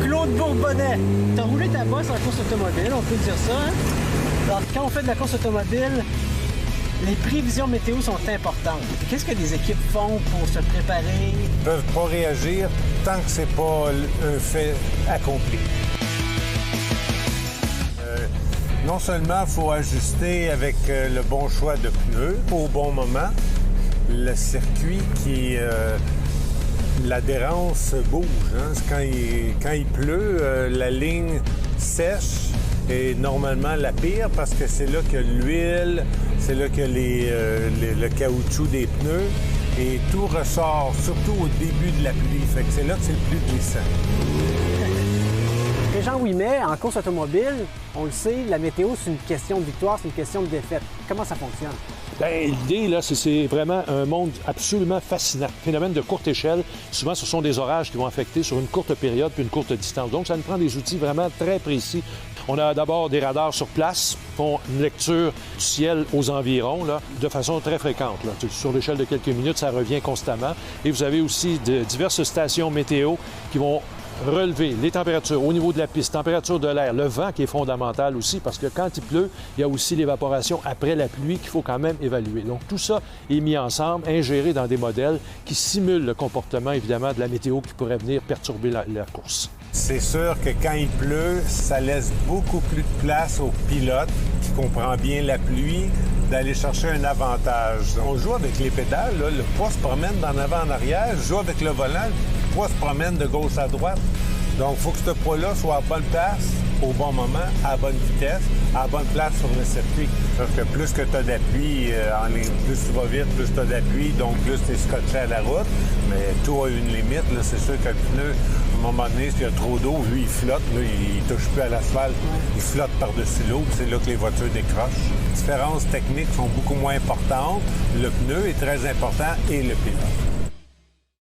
Claude Bourbonnais. T'as roulé ta bosse en course automobile, on peut dire ça. Hein? Alors, quand on fait de la course automobile, les prévisions météo sont importantes. Qu'est-ce que les équipes font pour se préparer? Ils peuvent pas réagir tant que c'est pas un fait accompli. Non seulement il faut ajuster avec le bon choix de pneus au bon moment, le circuit qui... l'adhérence bouge. Hein? Quand il pleut, la ligne sèche est normalement la pire parce que c'est là que l'huile, c'est là que le caoutchouc des pneus et tout ressort, surtout au début de la pluie. Fait que c'est là que c'est le plus glissant. Régent Ouimet, en course automobile, on le sait, la météo, c'est une question de victoire, c'est une question de défaite. Comment ça fonctionne? Bien, l'idée, là, c'est vraiment un monde absolument fascinant. Phénomène de courte échelle. Souvent, ce sont des orages qui vont affecter sur une courte période puis une courte distance. Donc, ça nous prend des outils vraiment très précis. On a d'abord des radars sur place qui font une lecture du ciel aux environs là, de façon très fréquente. Là. Sur l'échelle de quelques minutes, ça revient constamment. Et vous avez aussi diverses stations météo qui vont relever les températures au niveau de la piste, température de l'air, le vent qui est fondamental aussi, parce que quand il pleut, il y a aussi l'évaporation après la pluie qu'il faut quand même évaluer. Donc tout ça est mis ensemble, ingéré dans des modèles qui simulent le comportement, évidemment, de la météo qui pourrait venir perturber la course. C'est sûr que quand il pleut, ça laisse beaucoup plus de place au pilote qui comprend bien la pluie d'aller chercher un avantage. On joue avec les pédales, là, le poids se promène d'en avant en arrière, je joue avec le volant, le poids se promène de gauche à droite. Donc, il faut que ce poids-là soit à bonne place, au bon moment, à bonne vitesse, à bonne place sur le circuit. Parce que plus que tu as d'appui en ligne, plus tu vas vite, plus tu as d'appui, donc plus tu es scotché à la route. Mais tout a une limite. Là. C'est sûr que le pneu, à un moment donné, s'il y a trop d'eau, lui, il flotte. Là, il touche plus à l'asphalte. Il flotte par-dessus l'eau. C'est là que les voitures décrochent. Les différences techniques sont beaucoup moins importantes. Le pneu est très important et le pilote.